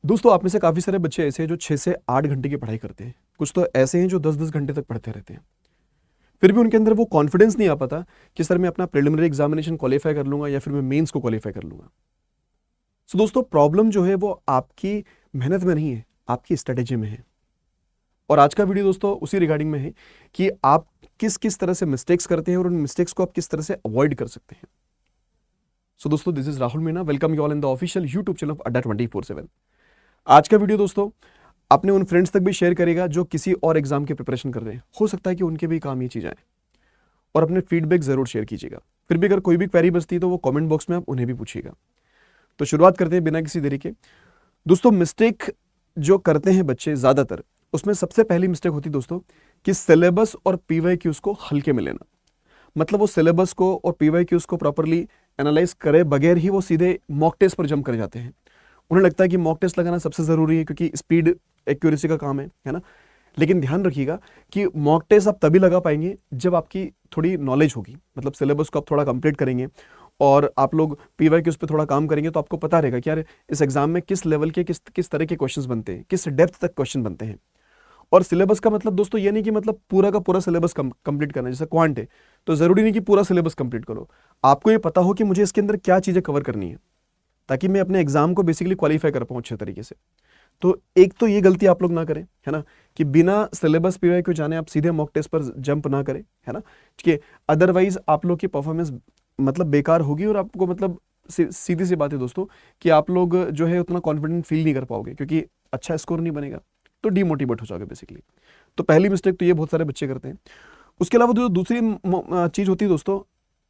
दोस्तों आप में से काफ़ी सारे बच्चे ऐसे हैं जो 6 से 8 घंटे की पढ़ाई करते हैं। कुछ तो ऐसे हैं जो 10-10 घंटे तक पढ़ते रहते हैं। फिर भी उनके अंदर वो कॉन्फिडेंस नहीं आ पाता कि सर मैं अपना प्रिलिमिनरी एग्जामिनेशन क्वालिफाई कर लूंगा या फिर मैं मेंस को क्वालिफाई कर लूंगा। सो दोस्तों प्रॉब्लम जो है वो आपकी मेहनत में नहीं है, आपकी स्ट्रेटेजी में है। और आज का वीडियो दोस्तों उसी रिगार्डिंग में है कि आप किस किस तरह से मिस्टेक्स करते हैं और उन मिस्टेक्स को आप किस तरह से अवॉइड कर सकते हैं। सो दोस्तों this is Rahul Meena, welcome you all in the official YouTube channel of अड्डा 24/7। आज का वीडियो दोस्तों अपने उन फ्रेंड्स तक भी शेयर करेगा जो किसी और एग्जाम की प्रिपरेशन कर रहे हैं। हो सकता है कि उनके भी काम ये चीज़ आए, और अपने फीडबैक जरूर शेयर कीजिएगा। फिर भी अगर कोई भी क्वेरी बचती है तो वो कमेंट बॉक्स में आप उन्हें भी पूछिएगा। तो शुरुआत करते हैं बिना किसी देरी के। दोस्तों मिस्टेक जो करते हैं बच्चे ज़्यादातर, उसमें सबसे पहली मिस्टेक होती है दोस्तों कि सिलेबस और पीवाईक्यूज को हल्के में लेना। मतलब वो सिलेबस को और पीवाईक्यूज को प्रॉपरली एनालाइज करे बगैर ही वो सीधे मॉक टेस्ट पर जंप कर जाते हैं। उन्हें लगता है कि मॉक टेस्ट लगाना सबसे ज़रूरी है क्योंकि स्पीड एक्यूरेसी का काम है ना। लेकिन ध्यान रखिएगा कि मॉक टेस्ट आप तभी लगा पाएंगे जब आपकी थोड़ी नॉलेज होगी, मतलब सिलेबस को आप थोड़ा कंप्लीट करेंगे और आप लोग पीवाई के उस पर थोड़ा काम करेंगे तो आपको पता रहेगा कि यार इस एग्जाम में किस लेवल के किस किस तरह के क्वेश्चंस बनते हैं, किस डेप्थ तक क्वेश्चन बनते हैं। और सिलेबस का मतलब दोस्तों ये नहीं कि मतलब पूरा का पूरा सिलेबस कंप्लीट करना है। जैसे क्वांट है तो जरूरी नहीं कि पूरा सिलेबस कंप्लीट करो, आपको ये पता हो कि मुझे इसके अंदर क्या चीज़ें कवर करनी है ताकि मैं अपने एग्जाम को बेसिकली क्वालिफाई कर पाऊँ अच्छे तरीके से। तो एक तो ये गलती आप लोग ना करें, है ना, कि बिना सिलेबस पीवाई को जाने आप सीधे मॉक टेस्ट पर जंप ना करें, है ना। ठीक है, अदरवाइज आप लोग की परफॉर्मेंस मतलब बेकार होगी और आपको मतलब सीधी सी बात है दोस्तों कि आप लोग जो है उतना कॉन्फिडेंट फील नहीं कर पाओगे क्योंकि अच्छा स्कोर नहीं बनेगा तो डीमोटिवेट हो जाओगे बेसिकली। तो पहली मिस्टेक तो ये बहुत सारे बच्चे करते हैं। उसके अलावा जो दूसरी चीज़ होती है दोस्तों,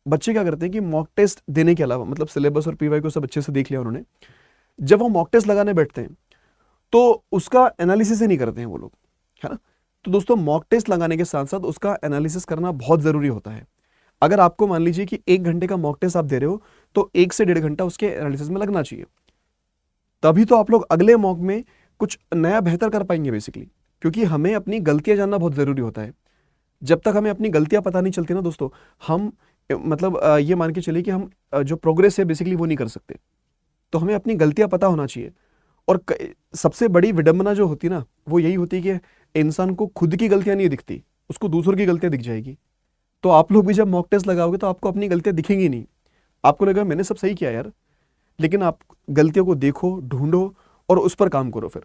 बच्चे क्या करते हैं कि मॉक टेस्ट देने के अलावा, मतलब सिलेबस और पीवाई को सब अच्छे से देख लिया उन्होंने, जब वो मॉक टेस्ट लगाने बैठते हैं तो उसका एनालिसिस ही नहीं करते हैं वो लोग, है ना। तो दोस्तों मॉक टेस्ट लगाने के साथ साथ उसका एनालिसिस करना बहुत जरूरी होता है। अगर आपको मान लीजिए कि 1 घंटे का मॉक टेस्ट आप दे रहे हो तो 1 से 1.5 घंटा उसके एनालिसिस में लगना चाहिए, तभी तो आप लोग अगले मॉक में कुछ नया बेहतर कर पाएंगे बेसिकली। क्योंकि हमें अपनी गलतियां जानना बहुत जरूरी होता है। जब तक हमें अपनी गलतियां पता नहीं चलती ना दोस्तों, हम मतलब ये मान के चलिए कि हम जो प्रोग्रेस है बेसिकली वो नहीं कर सकते। तो हमें अपनी गलतियां पता होना चाहिए। और सबसे बड़ी विडंबना जो होती है ना वो यही होती है कि इंसान को खुद की गलतियां नहीं दिखती, उसको दूसरों की गलतियां दिख जाएगी। तो आप लोग भी जब मॉक टेस्ट लगाओगे तो आपको अपनी गलतियां दिखेंगी नहीं, आपको लगेगा मैंने सब सही किया यार। लेकिन आप गलतियों को देखो, ढूंढो और उस पर काम करो। फिर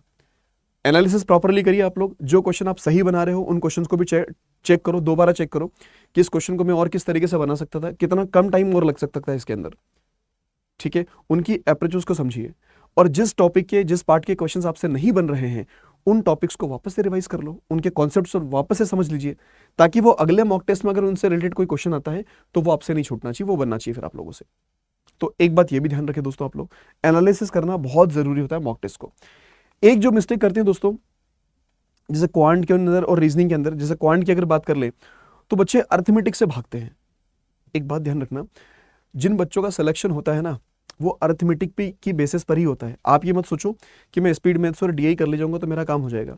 एनालिसिस प्रॉपरली करिए। आप लोग जो क्वेश्चन आप सही बना रहे हो उन क्वेश्चन को भी चेक करो, दोबारा चेक करो कि इस क्वेश्चन को मैं और किस तरीके से बना सकता था, कितना कम टाइम और लग सकता था इसके अंदर। ठीक है, उनकी अप्रोचेस को समझिए और जिस टॉपिक के जिस पार्ट के क्वेश्चंस आपसे नहीं बन रहे हैं उन टॉपिक्स को वापस से रिवाइज कर लो, उनके कॉन्सेप्ट्स वापस से समझ लीजिए ताकि वो अगले मॉक टेस्ट में अगर उनसे रिलेटेड कोई क्वेश्चन आता है तो वो आपसे नहीं छूटना चाहिए, वो बनना चाहिए फिर आप लोगों से। तो एक बात ये भी ध्यान रखें दोस्तों, आप लोग एनालिसिस करना बहुत जरूरी होता है मॉक टेस्ट को। एक जो मिस्टेक करते हैं दोस्तों जैसे क्वांट के अंदर और रीजनिंग के अंदर, जैसे क्वांट की अगर बात कर ले तो बच्चे अर्थमेटिक से भागते हैं। एक बात ध्यान रखना, जिन बच्चों का सिलेक्शन होता है ना वो अर्थमेटिक पे की बेसिस पर ही होता है। आप ये मत सोचो कि मैं स्पीड मैथ्स और डीआई कर ले जाऊंगा तो मेरा काम हो जाएगा।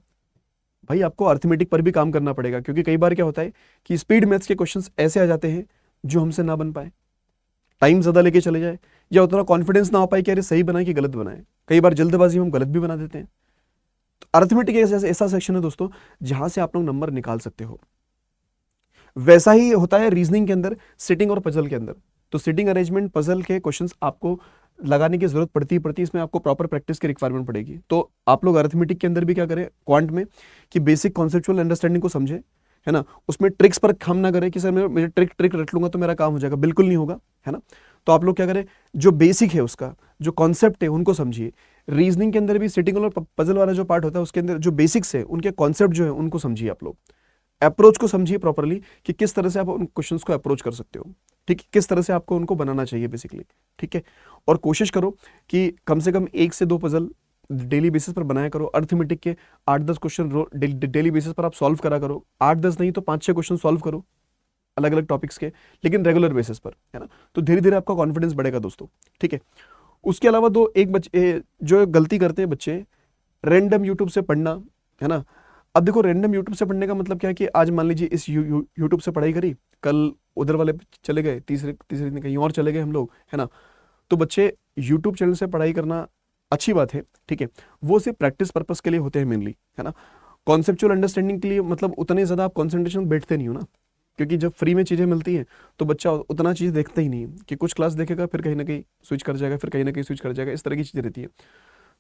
भाई आपको अर्थमेटिक पर भी काम करना पड़ेगा क्योंकि कई बार क्या होता है कि स्पीड मैथ्स के क्वेश्चंस ऐसे आ जाते हैं जो हमसे ना बन पाए, टाइम ज्यादा लेके चले जाए या उतना कॉन्फिडेंस ना हो पाए कि अरे सही बनाए कि गलत बनाए। कई बार जल्दबाजी में हम गलत भी बना देते हैं। तो अर्थमेटिक ऐसा सेक्शन है दोस्तों जहां से आप लोग नंबर निकाल सकते हो। वैसा ही होता है रीजनिंग के अंदर, सिटिंग और पजल के अंदर। तो सिटिंग अरेंजमेंट पजल के क्वेश्चंस आपको लगाने की जरूरत पड़ती ही पड़ती है, इसमें आपको प्रॉपर प्रैक्टिस की रिक्वायरमेंट पड़ेगी। तो आप लोग अरिथमेटिक के अंदर भी क्या करें क्वांट में कि बेसिक कॉन्सेप्चुअल अंडरस्टैंडिंग को समझे, है ना। उसमें ट्रिक्स पर हम ना करें कि सर मैं मुझे ट्रिक रट लूंगा तो मेरा काम हो जाएगा, बिल्कुल नहीं होगा, है ना। तो आप लोग क्या करें, जो बेसिक है उसका जो कॉन्सेप्ट है उनको समझिए। रीजनिंग के अंदर भी सिटिंग और पजल वाला जो पार्ट होता है उसके अंदर जो बेसिक्स है उनके कॉन्सेप्ट जो है उनको समझिए। आप लोग अप्रोच को समझिए प्रॉपरली कि किस तरह से आप उन क्वेश्चंस को अप्रोच कर सकते हो, ठीक है, किस तरह से आपको उनको बनाना चाहिए बेसिकली। ठीक है, और कोशिश करो कि कम से कम 1 से 2 पजल डेली बेसिस पर बनाया करो। अर्थमेटिक के 8-10 क्वेश्चन डेली बेसिस पर आप सॉल्व करा करो। 8-10 नहीं तो 5-6 क्वेश्चन सॉल्व करो अलग अलग टॉपिक्स के, लेकिन रेगुलर बेसिस पर, है ना। तो धीरे धीरे आपका कॉन्फिडेंस बढ़ेगा दोस्तों। ठीक है, उसके अलावा एक बच्चे जो गलती करते हैं बच्चे, रैंडम यूट्यूब से पढ़ना, है ना। अब देखो रैंडम यूट्यूब से पढ़ने का मतलब क्या है कि आज मान लीजिए इस यूट्यूब से पढ़ाई करी, कल उधर वाले पे चले गए, तीसरे तीसरे दिन कहीं और चले गए हम लोग, है ना। तो बच्चे यूट्यूब चैनल से पढ़ाई करना अच्छी बात है, ठीक है, वो सिर्फ प्रैक्टिस पर्पस के लिए होते हैं मेनली, है ना। कॉन्सेप्चुअल अंडरस्टैंडिंग के लिए मतलब उतने ज़्यादा आप कॉन्सेंट्रेशन बैठते नहीं हो ना, क्योंकि जब फ्री में चीज़ें मिलती हैं तो बच्चा उतना चीज़ देखता ही नहीं है कि कुछ क्लास देखेगा फिर कहीं ना कहीं स्विच कर जाएगा, फिर कहीं ना कहीं स्विच कर जाएगा, इस तरह की चीज़ें रहती है।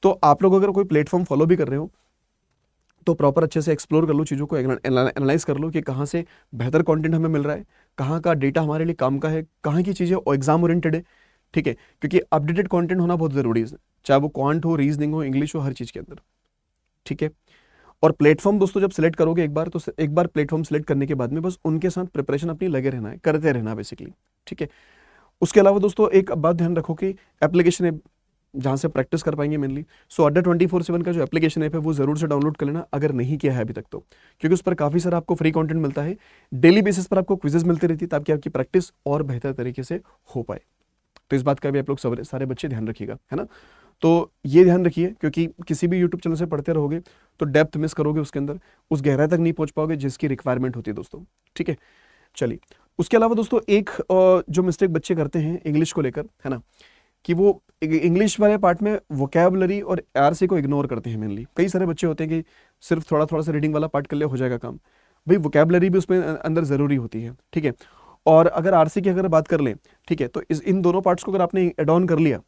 तो आप लोग अगर कोई प्लेटफॉर्म फॉलो भी कर रहे हो तो प्रॉपर अच्छे से एक्सप्लोर कर लो चीज़ों को, एनालाइज कर लो कि कहाँ से बेहतर कंटेंट हमें मिल रहा है, कहाँ का डेटा हमारे लिए काम का है, कहाँ की चीज़ें एग्जाम ओरिएंटेड है, ठीक है, क्योंकि अपडेटेड कंटेंट होना बहुत ज़रूरी है, चाहे वो क्वांट हो, रीजनिंग हो, इंग्लिश हो, हर चीज़ के अंदर, ठीक है। और प्लेटफॉर्म दोस्तों जब सेलेक्ट करोगे एक बार, तो एक बार प्लेटफॉर्म सेलेक्ट करने के बाद में बस उनके साथ प्रिपरेशन अपनी लगे रहना है, करते रहना बेसिकली, ठीक है। उसके अलावा दोस्तों एक बात ध्यान रखो कि एप्लीकेशन ऐप जहाँ से प्रैक्टिस कर पाएंगे मेनली, सो अड्डा 24/7 का जो एप्लीकेशन ऐप है वो जरूर से डाउनलोड कर लेना अगर नहीं किया है अभी तक तो, क्योंकि उस पर काफ़ी सारा आपको फ्री कंटेंट मिलता है, डेली बेसिस पर आपको क्विजेज मिलती रहती है ताकि आपकी प्रैक्टिस और बेहतर तरीके से हो पाए। तो इस बात का भी आप लोग सारे बच्चे ध्यान रखिएगा, है ना। तो ये ध्यान रखिए, क्योंकि किसी भी यूट्यूब चैनल से पढ़ते रहोगे तो डेप्थ मिस करोगे उसके अंदर, उस गहराई तक नहीं पहुंच पाओगे जिसकी रिक्वायरमेंट होती है दोस्तों, ठीक है। चलिए, उसके अलावा दोस्तों एक जो मिस्टेक बच्चे करते हैं इंग्लिश को लेकर, है ना, कि वो इंग्लिश वाले पार्ट में वोकैबुलरी और आरसी को इग्नोर करते हैं मेनली। कई सारे बच्चे होते हैं कि सिर्फ थोड़ा थोड़ा सा रीडिंग वाला पार्ट कर लिया हो जाएगा काम, भाई वोकैबुलरी भी उसमें अंदर ज़रूरी होती है, ठीक है। और अगर आरसी की अगर बात कर लें, ठीक है, तो इन दोनों पार्ट्स को अगर आपने एड ऑन कर लिया,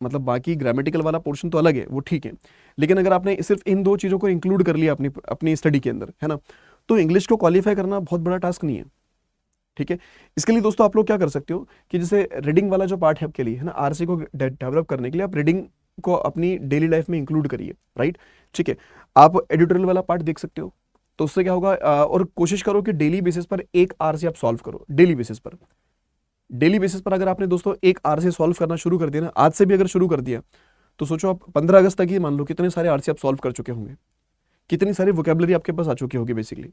मतलब बाकी ग्रामेटिकल वाला पोर्शन तो अलग है, वो ठीक है, लेकिन अगर आपने सिर्फ इन दो चीज़ों को इंक्लूड कर लिया अपनी अपनी स्टडी के अंदर, है ना, तो इंग्लिश को क्वालिफाई करना बहुत बड़ा टास्क नहीं है, ठीक है। इसके लिए दोस्तों आप लोग क्या कर सकते हो कि जैसे रीडिंग वाला जो पार्ट है आपके लिए, है ना, आरसी को डेवलप करने के लिए आप रीडिंग को अपनी डेली लाइफ में इंक्लूड करिए, राइट, ठीक है। आप एडिटोरियल वाला पार्ट देख सकते हो, तो उससे क्या होगा, और कोशिश करो कि डेली बेसिस पर एक आरसी आप सॉल्व करो, डेली बेसिस पर। डेली बेसिस पर अगर आपने दोस्तों एक आरसी सॉल्व करना शुरू कर दिया ना, आज से भी अगर शुरू कर दिया, तो सोचो आप 15 अगस्त तक ही मान लो कितने सारे आरसी आप सॉल्व कर चुके होंगे, कितनी सारी वोकैबुलरी आपके पास आ चुकी होगी बेसिकली।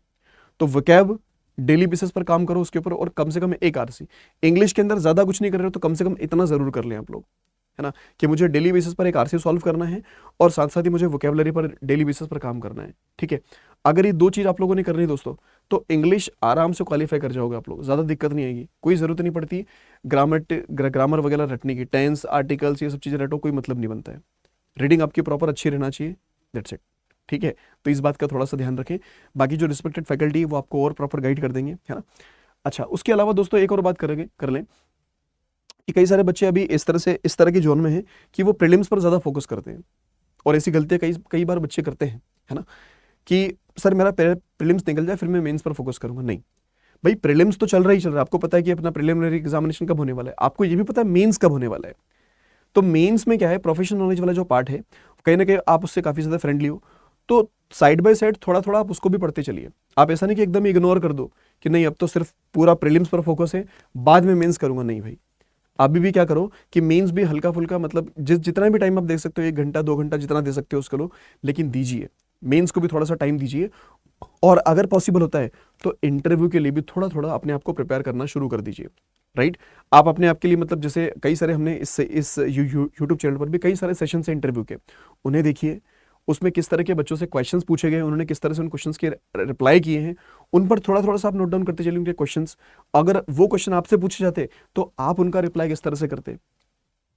तो वोकैब डेली बेसिस पर काम करो उसके ऊपर, और कम से कम एक आरसी। इंग्लिश के अंदर ज्यादा कुछ नहीं कर रहे हो तो कम से कम इतना जरूर कर लें आप लोग, है ना, कि मुझे डेली बेसिस पर एक आरसी सॉल्व करना है और साथ साथ ही मुझे वोकैबुलरी पर डेली बेसिस पर काम करना है, ठीक है। अगर ये दो चीज आप लोगों ने करनी है दोस्तों, तो इंग्लिश आराम से क्वालिफाई कर जाओगे आप लोग, ज्यादा दिक्कत नहीं आएगी, कोई जरूरत नहीं पड़ती ग्रामर वगैरह रटने की, टेंस आर्टिकल्स ये सब चीजें रटो, कोई मतलब नहीं बनता है। रीडिंग आपकी प्रॉपर अच्छी रहना चाहिए, दैट्स इट, ठीक है। तो इस बात का थोड़ा सा ध्यान रखें, बाकी जो रिस्पेक्टेड फैकल्टी है वो आपको और प्रॉपर गाइड कर देंगे, है ना। अच्छा, उसके अलावा दोस्तों एक और बात कर लें कि कई सारे बच्चे अभी इस तरह के जोन में हैं कि वो प्रीलिम्स पर ज़्यादा फोकस करते हैं, और ऐसी गलतियां कई कई बार बच्चे करते हैं, है ना, कि सर मेरा प्रीलिम्स निकल जाए फिर मैं मेंस पर फोकस करूंगा। नहीं भाई, प्रीलिम्स तो चल रहा है, आपको पता है कि अपना प्रीलिमिनरी एग्जामिनेशन कब होने वाला है, आपको ये भी पता है मेंस कब होने वाला है। तो मेंस में क्या है, प्रोफेशनल नॉलेज वाला जो पार्ट है, कहीं ना कहीं आप उससे काफ़ी ज़्यादा फ्रेंडली हो, तो साइड बाय साइड थोड़ा थोड़ा आप उसको भी पढ़ते चलिए। आप ऐसा नहीं कि एकदम इग्नोर कर दो कि नहीं अब तो सिर्फ पूरा प्रीलिम्स पर फोकस है, बाद में मेंस करूंगा, नहीं भाई। अभी भी क्या करो कि मेंस भी हल्का फुल्का, मतलब जितना भी टाइम आप दे सकते हो, 1 घंटा 2 घंटा जितना दे सकते हो उसको लो, लेकिन दीजिए, मेंस को भी थोड़ा सा टाइम दीजिए। और अगर पॉसिबल होता है तो इंटरव्यू के लिए भी थोड़ा थोड़ा अपने आप को प्रिपेयर करना शुरू कर दीजिए, राइट। आप अपने आप के लिए, मतलब जैसे कई सारे हमने इस यूट्यूब चैनल पर भी कई सारे सेशन से इंटरव्यू के, उन्हें देखिए, उसमें किस तरह के बच्चों से क्वेश्चंस पूछे गए, उन्होंने किस तरह से उन क्वेश्चंस के रिप्लाई किए हैं, उन पर थोड़ा थोड़ा सा आप नोट डाउन करते चलिए उनके क्वेश्चंस। अगर वो क्वेश्चन आपसे पूछे जाते तो आप उनका रिप्लाई किस तरह से करते,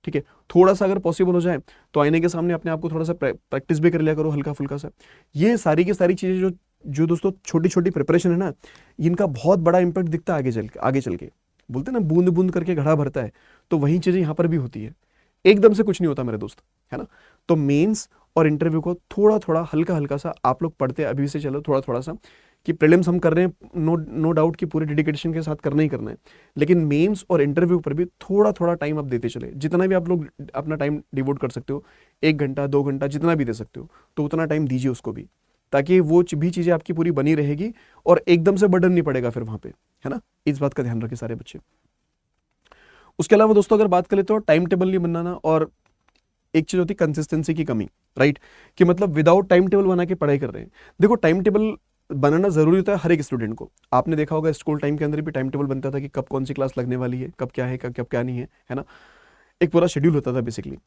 ठीक है। थोड़ा सा अगर पॉसिबल हो जाए तो आईने के सामने अपने आप को थोड़ा सा प्रैक्टिस भी कर लिया करो हल्का फुल्का सा। ये सारी की सारी चीज़ें जो जो दोस्तों छोटी छोटी प्रिपरेशन है ना, इनका बहुत बड़ा इंपैक्ट दिखता है आगे चल के। बोलते हैं ना, बूंद बूंद करके घड़ा भरता है, तो वही चीज़ें यहाँ पर भी होती है, एकदम से कुछ नहीं होता मेरे दोस्त, है ना। तो मेंस और इंटरव्यू को थोड़ा थोड़ा हल्का हल्का सा आप लोग पढ़ते अभी से चलो, थोड़ा थोड़ा सा, कि प्रीलिम्स हम कर रहे हैं, नो डाउट कि पूरे डेडिकेशन के साथ करना ही करना है, लेकिन मेंस और इंटरव्यू पर भी थोड़ा थोड़ा टाइम आप देते चले, जितना भी आप लोग अपना टाइम डिवोट कर सकते हो, 1 घंटा 2 घंटा जितना भी दे सकते हो, तो उतना टाइम दीजिए उसको भी, ताकि वो भी चीज़ें आपकी पूरी बनी रहेगी और एकदम से बर्डन नहीं पड़ेगा फिर वहाँ पे, है ना। इस बात का ध्यान रखें सारे बच्चे। उसके अलावा दोस्तों अगर बात करें तो टाइम टेबल नहीं बनाना, और एक चीज होती है कंसिस्टेंसी की कमी, राइट, कि मतलब विदाउट टाइम टेबल बना के पढ़ाई कर रहे हैं। देखो, टाइम टेबल बनाना जरूरी होता है हर एक स्टूडेंट को। आपने देखा होगा स्कूल टाइम के अंदर भी टाइम टेबल बनता था कि कब कौन सी क्लास लगने वाली है, कब क्या है, कब क्या नहीं है ना, एक पूरा शेड्यूल होता था बेसिकली।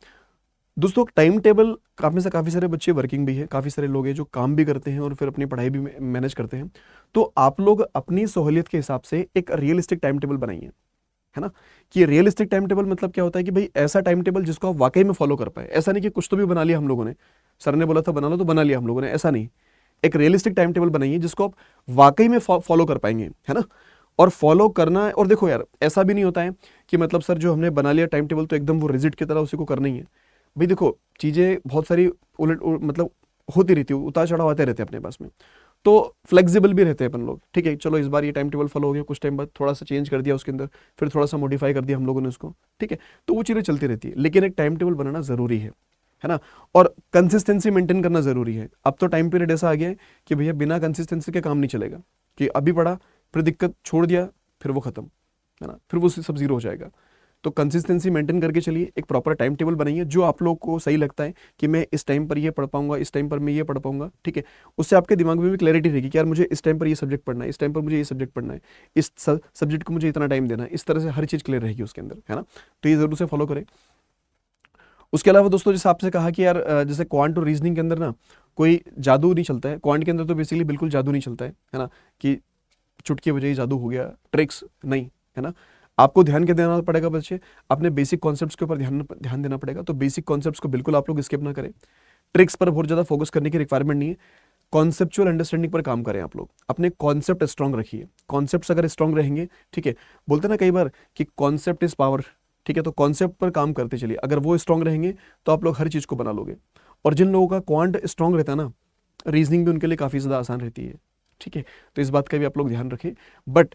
दोस्तों टाइम टेबल काफ़ी सारे बच्चे वर्किंग भी है, काफ़ी सारे लोग हैं जो काम भी करते हैं और फिर अपनी पढ़ाई भी मैनेज करते हैं। तो आप लोग अपनी सहूलियत के हिसाब से एक रियलिस्टिक टाइम टेबल बनाइए, है ना। कि रियलिस्टिक टाइम टेबल मतलब क्या होता है कि भाई ऐसा टाइम टेबल जिसको आप वाकई में फॉलो कर पाए। ऐसा नहीं कि कुछ तो भी बना लिया हम लोगों ने, सर ने बोला था बना लो तो बना लिया हम लोगों ने, ऐसा नहीं। एक रियलिस्टिक टाइम टेबल बनाइए जिसको आप वाकई में फॉलो कर पाएंगे, है ना। और फॉलो करना, और देखो यार ऐसा भी नहीं होता है कि मतलब सर जो हमने बना लिया टाइम टेबल तो एकदम वो रिजिड की तरह उसी को करना ही है। भाई देखो चीज़ें बहुत सारी मतलब होती रहती है, उतार चढ़ाव आते रहते हैं अपने पास में, तो फ्लेक्सिबल भी रहते हैं अपन लोग। ठीक है, चलो इस बार ये टाइम टेबल फॉलो हो गया, कुछ टाइम बाद थोड़ा सा चेंज कर दिया उसके अंदर, फिर थोड़ा सा मॉडिफाई कर दिया हम लोगों ने उसको। ठीक है, तो वो चीज़ें चलती रहती है, लेकिन एक टाइम टेबल बनाना ज़रूरी है ना। और कंसिस्टेंसी मेंटेन करना ज़रूरी है। अब तो टाइम पीरियड ऐसा आ गया है कि भैया बिना कंसिस्टेंसी के काम नहीं चलेगा, कि अभी पढ़ा फिर दिक्कत, छोड़ दिया फिर वो खत्म, है ना, फिर वो सब जीरो हो जाएगा। तो कंसिस्टेंसी मेंटेन करके चलिए, एक प्रॉपर टाइम टेबल बनाइए जो आप लोग को सही लगता है कि मैं इस टाइम पर ये पढ़ पाऊंगा, इस टाइम पर मैं ये पढ़ पाऊंगा। ठीक है, उससे आपके दिमाग में भी क्लैरिटी रहेगी कि यार मुझे इस टाइम पर ये सब्जेक्ट पढ़ना है, इस टाइम पर मुझे ये सब्जेक्ट पढ़ना है, इस सब्जेक्ट को मुझे इतना टाइम देना है, इस तरह से हर चीज़ क्लियर रहेगी उसके अंदर, है ना। तो ये जरूर से फॉलो करें। उसके अलावा दोस्तों जैसे आपसे कहा कि यार जैसे क्वांट और रीजनिंग के अंदर ना कोई जादू नहीं चलता है। क्वांट के अंदर तो बेसिकली बिल्कुल जादू नहीं चलता है ना, कि चुटकी बजाई जादू हो गया, ट्रिक्स नहीं, है ना। आपको ध्यान के देना पड़ेगा बच्चे, अपने बेसिक कॉन्सेप्ट्स के ऊपर ध्यान देना पड़ेगा। तो बेसिक कॉन्सेप्ट्स को बिल्कुल आप लोग स्किप ना करें। ट्रिक्स पर बहुत ज़्यादा फोकस करने की रिक्वायरमेंट नहीं है। कॉन्सेप्चुअल अंडरस्टैंडिंग पर काम करें आप लोग, अपने कॉन्सेप्ट स्ट्रांग रखिए। कॉन्सेप्ट्स अगर स्ट्रांग रहेंगे, ठीक है, बोलते ना कई बार कि कॉन्सेप्ट इज पावर। ठीक है, तो कॉन्सेप्ट पर काम करते चलिए, अगर वो स्ट्रांग रहेंगे तो आप लोग हर चीज़ को बना लोगे। और जिन लोगों का क्वांट स्ट्रांग रहता है ना, रीजनिंग भी उनके लिए काफ़ी ज़्यादा आसान रहती है। ठीक है, तो इस बात का भी आप लोग ध्यान रखें। बट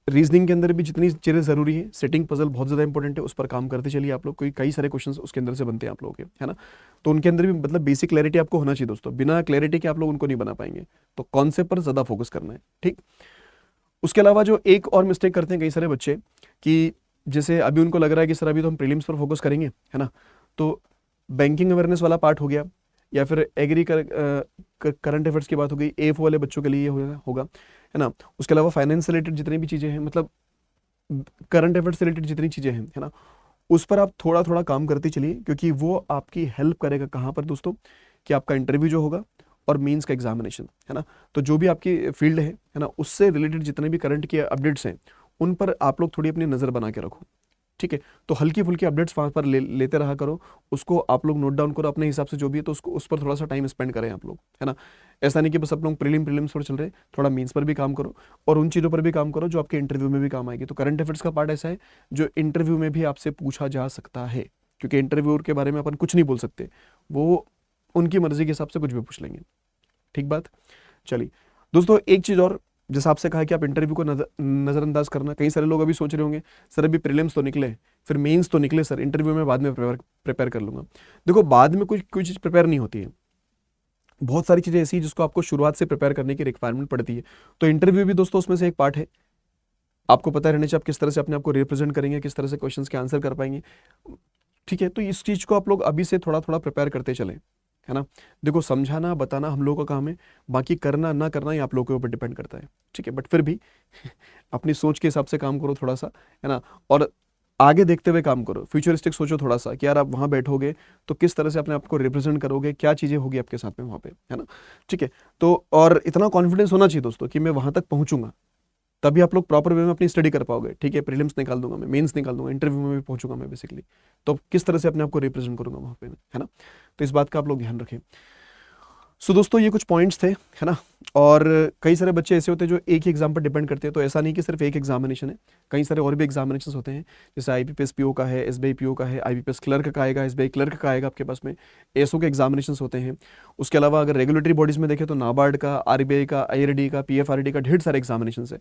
रीजनिंग के अंदर भी जितनी चीज़ें जरूरी है, सेटिंग पजल बहुत ज़्यादा इंपॉर्टेंट है, उस पर काम करते चलिए आप लोग। कोई कई सारे क्वेश्चंस उसके अंदर से बनते हैं आप लोगों के, है ना। तो उनके अंदर भी मतलब बेसिक क्लैरिटी आपको होना चाहिए दोस्तों, बिना क्लैरिटी के आप लोग उनको नहीं बना पाएंगे। तो कॉन्सेप्ट पर ज़्यादा फोकस करना है, ठीक। उसके अलावा जो एक और मिस्टेक करते हैं कई सारे बच्चे, कि जैसे अभी उनको लग रहा है कि सर अभी तो हम प्रीलिम्स पर फोकस करेंगे, है ना, तो बैंकिंग अवेयरनेस वाला पार्ट हो गया, या फिर एग्री करंट अफेयर्स की बात हो गई, एफ वाले बच्चों के लिए ये होगा, है ना। उसके अलावा फाइनेंस से रिलेटेड जितनी भी चीज़ें हैं, मतलब करंट अफेयर्स से रिलेटेड जितनी चीज़ें हैं, है ना, उस पर आप थोड़ा थोड़ा काम करते चलिए, क्योंकि वो आपकी हेल्प करेगा कहाँ पर दोस्तों, कि आपका इंटरव्यू जो होगा और मेंस का एग्जामिनेशन, है ना। तो जो भी आपकी फील्ड है ना, उससे रिलेटेड जितने भी करंट के अपडेट्स हैं, उन पर आप लोग थोड़ी अपनी नज़र बना के रखो। ठीक है, तो हल्की फुल्की अपडेट्स वहाँ पर लेते रहा करो, उसको आप लोग नोट डाउन करो अपने हिसाब से जो भी है, तो उसको उस पर थोड़ा सा टाइम स्पेंड करें आप लोग, है ना। ऐसा नहीं कि बस आप लोग प्रीलिम्स पर चल रहे, थोड़ा मीन्स पर भी काम करो, और उन चीज़ों पर भी काम करो जो आपके इंटरव्यू में भी काम आएगी। तो करंट अफेयर्स का पार्ट ऐसा है जो इंटरव्यू में भी आपसे पूछा जा सकता है, क्योंकि इंटरव्यूअर के बारे में अपन कुछ नहीं बोल सकते, वो उनकी मर्जी के हिसाब से कुछ भी पूछ लेंगे। ठीक बात। चलिए दोस्तों, एक चीज़ और, जैसे आपसे कहा कि आप इंटरव्यू को नज़रअंदाज करना। कई सारे लोग अभी सोच रहे होंगे सर अभी प्रीलिम्स तो निकले, फिर मेंस तो निकले, सर इंटरव्यू में बाद में प्रिपेयर कर लूँगा। देखो बाद में कोई चीज़ प्रिपेयर नहीं होती है, बहुत सारी चीज़ें ऐसी हैं जिसको आपको शुरुआत से प्रिपेयर करने की रिक्वायरमेंट पड़ती है। तो इंटरव्यू भी दोस्तों उसमें से एक पार्ट है। आपको पता रहना चाहिए आप किस तरह से अपने आप को रिप्रेजेंट करेंगे, किस तरह से क्वेश्चंस के आंसर कर पाएंगे। ठीक है, तो इस चीज़ को आप लोग अभी से थोड़ा थोड़ा प्रिपेयर करते चलें, है ना। देखो समझाना बताना हम लोगों का काम है, बाकी करना ना करना ये आप लोगों के ऊपर डिपेंड करता है। ठीक है, बट फिर भी अपनी सोच के हिसाब से काम करो थोड़ा सा, है ना। और आगे देखते हुए काम करो, फ्यूचरिस्टिक सोचो थोड़ा सा, कि यार आप वहाँ बैठोगे तो किस तरह से अपने आप को रिप्रेजेंट करोगे, क्या चीज़ें होगी आपके साथ में वहाँ पे, है ना। ठीक है, तो और इतना कॉन्फिडेंस होना चाहिए दोस्तों कि मैं वहाँ तक पहुँचूंगा, तभी आप लोग प्रॉपर वे में अपनी स्टडी कर पाओगे। ठीक है, प्रीलिम्स निकाल दूंगा मैं, मेंस निकाल दूंगा, इंटरव्यू में भी पहुंचूंगा मैं बेसिकली, तो किस तरह से अपने आप को रिप्रेजेंट करूंगा वहाँ पे, है ना। तो इस बात का आप लोग ध्यान रखें। सो दोस्तों ये कुछ पॉइंट्स थे, है ना। और कई सारे बच्चे ऐसे होते हैं जो एक ही एग्जाम पर डिपेंड करते हैं, तो ऐसा नहीं कि सिर्फ एक एग्जामिनेशन है, कई सारे और भी एग्जामिनेशन होते हैं। जैसे IBPS PO का है, SBI PO का है, IBPS क्लर्क का आएगा, SBI क्लर्क का आएगा आपके पास में, ASO के एग्जामिनेशन होते हैं। उसके अलावा अगर रेगुलेटरी बॉडीज में देखें तो नाबार्ड का, RBI का, IRD का, PFRD का ढेर सारे एग्जामिनेशन है।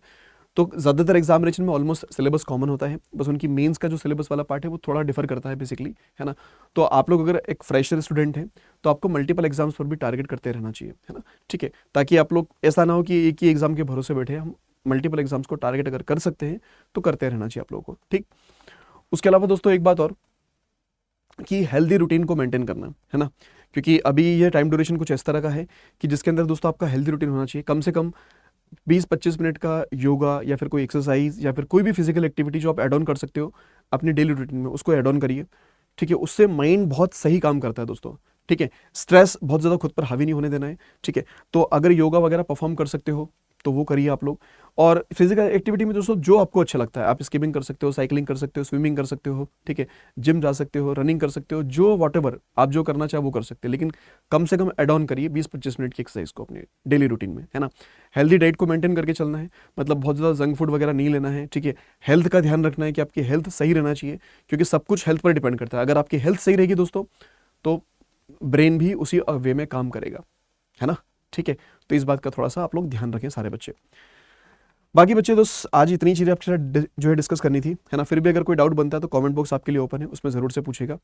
तो ज़्यादातर एग्जामिनेशन में ऑलमोस्ट सिलेबस कॉमन होता है, बस उनकी मेंस का जो सिलेबस वाला पार्ट है वो थोड़ा डिफर करता है बेसिकली, है ना। तो आप लोग अगर एक फ्रेशर स्टूडेंट हैं तो आपको मल्टीपल एग्जाम्स पर भी टारगेट करते रहना चाहिए, है ना। ठीक है, ताकि आप लोग ऐसा ना हो कि एक ही एग्जाम के भरोसे बैठे, हम मल्टीपल एग्जाम्स को टारगेट अगर कर सकते हैं तो करते रहना चाहिए आप लोगों को, ठीक। उसके अलावा दोस्तों एक बात और, कि हेल्दी रूटीन को मेंटेन करना, है ना। क्योंकि अभी ये टाइम ड्यूरेशन कुछ इस तरह का है कि जिसके अंदर दोस्तों आपका हेल्दी रूटीन होना चाहिए, कम से कम 20-25 मिनट का योगा या फिर कोई एक्सरसाइज या फिर कोई भी फिजिकल एक्टिविटी जो आप ऐड ऑन कर सकते हो अपनी डेली रूटीन में, उसको ऐड ऑन करिए। ठीक है, उससे माइंड बहुत सही काम करता है दोस्तों। ठीक है, स्ट्रेस बहुत ज़्यादा खुद पर हावी नहीं होने देना है। ठीक है, तो अगर योगा वगैरह परफॉर्म कर सकते हो तो वो करिए आप लोग। और फिजिकल एक्टिविटी में दोस्तों जो आपको अच्छा लगता है, आप स्कीमिंग कर सकते हो, साइकिलिंग कर सकते हो, स्विमिंग कर सकते हो, ठीक है, जिम जा सकते हो, रनिंग कर सकते हो, जो वॉटेवर आप जो करना चाहे वो कर सकते हैं, लेकिन कम से कम एड ऑन करिए 20-25 मिनट की एक्सरसाइज को अपने डेली रूटीन में, है ना। हेल्दी डाइट को मेंटेन करके चलना है, मतलब बहुत ज़्यादा जंक फूड वगैरह नहीं लेना है, ठीक है। हेल्थ का ध्यान रखना है कि आपकी हेल्थ सही रहना चाहिए, क्योंकि सब कुछ हेल्थ पर डिपेंड करता है। अगर आपकी हेल्थ सही रहेगी दोस्तों तो ब्रेन भी उसी वे में काम करेगा, है ना, ठीक है। तो इस बात का थोड़ा सा आप लोग ध्यान रखें सारे बच्चे। बाकी बच्चे दोस्त आज इतनी चीज़ें आपके साथ जो है डिस्कस करनी थी, है ना। फिर भी अगर कोई डाउट बनता है तो कमेंट बॉक्स आपके लिए ओपन है, उसमें ज़रूर से पूछेगा।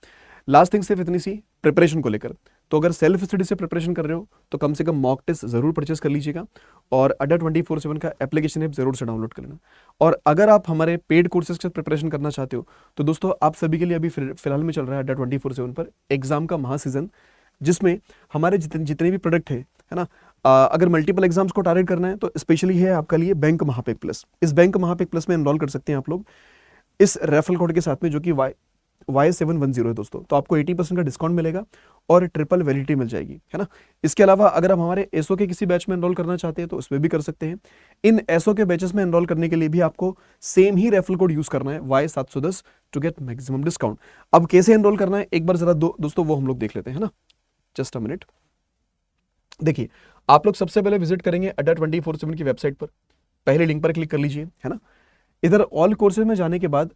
लास्ट थिंग सिर्फ इतनी सी प्रिपरेशन को लेकर, तो अगर सेल्फ स्टडी से प्रिपरेशन कर रहे हो तो कम से कम मॉक टेस्ट ज़रूर परचेस कर लीजिएगा, और अड्डा 24/7 का एप्लीकेशन ऐप ज़रूर से डाउनलोड कर लेना। और अगर आप हमारे पेड कोर्सेज के साथ प्रिपरेशन करना चाहते हो तो दोस्तों आप सभी के लिए अभी फिलहाल में चल रहा है अड्डा 24/7 पर एग्जाम का महासीजन, जिसमें हमारे जितने भी प्रोडक्ट है ना, अगर मल्टीपल एग्जाम्स को टारगेट करना है तो स्पेशली है आपका लिए बैंक महापेक प्लस। इस बैंक महापेक प्लस में एनरोल कर सकते हैं आप लोग इस रेफरल कोड के साथ में, जो कि Y710 है दोस्तों। तो आपको 80% का डिस्काउंट मिलेगा और ट्रिपल वैलिडिटी मिल जाएगी, है ना। इसके अलावा अगर आप हमारे एसओ के किसी बैच में एनरोल करना चाहते हैं तो उसमें भी कर सकते हैं। इन एसओ के बैचेस में एनरोल करने के लिए भी आपको सेम ही रेफरल कोड यूज करना है Y710 to get maximum discount. अब कैसे एनरोल करना है एक बार जरा दोस्तों वो हम लोग देख लेते हैं, है ना। Just a minute. देखिए, आप लोग सबसे पहले विजिट करेंगे अड्डा 24/7 की वेबसाइट पर, पहले लिंक पर क्लिक कर लीजिए, है ना। इधर ऑल कोर्सेज में जाने के बाद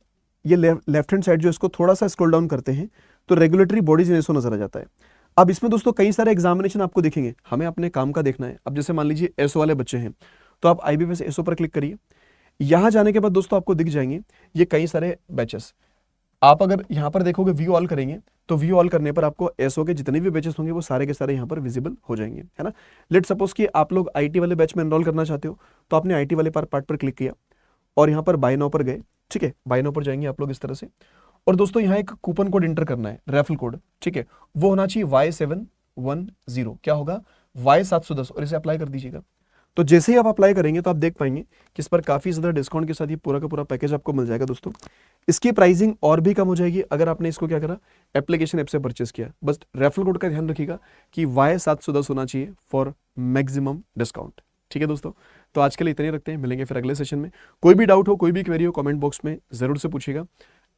ये लेफ्ट हैंड साइड जो इसको थोड़ा सा स्क्रॉल डाउन करते हैं तो रेगुलेटरी बॉडीज एसओ नजर आ जाता है। अब इसमें दोस्तों कई सारे एग्जामिनेशन आपको दिखेंगे, हमें अपने काम का देखना है। अब जैसे मान लीजिए एसओ वाले बच्चे हैं तो आप IBPS एसओ पर क्लिक करिए। यहां जाने के बाद दोस्तों आपको दिख जाएंगे ये कई सारे बैचेस। आप अगर यहाँ पर देखोगे व्यू ऑल करेंगे तो व्यू ऑल करने पर आपको एसओ के जितने भी बैचेस होंगे वो सारे के सारे यहाँ पर विजिबल हो जाएंगे, है ना। लेट सपोज कि आप लोग आईटी वाले बैच में एनरोल करना चाहते हो तो आपने आईटी वाले पार्ट पर क्लिक किया और यहाँ पर बाय नाउ पर गए, ठीक है। बाय नाउ पर जाएंगे आप लोग इस तरह से, और दोस्तों यहाँ एक कूपन कोड इंटर करना है, रेफरल कोड, ठीक है। वो होना चाहिए Y710, क्या होगा Y710, और इसे अप्लाई कर दीजिएगा। तो जैसे ही आप अप्लाई करेंगे तो आप देख पाएंगे कि इस पर काफी ज्यादा डिस्काउंट के साथ ये पूरा का पूरा पैकेज आपको मिल जाएगा दोस्तों। इसकी प्राइसिंग और भी कम हो जाएगी अगर आपने इसको क्या करा, एप्लीकेशन ऐप से परचेस किया। बस रेफरल कोड का ध्यान रखिएगा कि Y710 होना चाहिए फॉर मैक्सिमम डिस्काउंट, ठीक है दोस्तों। तो आज के लिए इतने ही रखते हैं, मिलेंगे फिर अगले सेशन में। कोई भी डाउट हो, कोई भी क्वेरी हो, कमेंट बॉक्स में जरूर से पूछिएगा।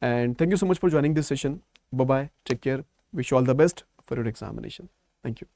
And thank you so much for joining this session. Bye bye, take care, wish you all the best for your examination. Thank you.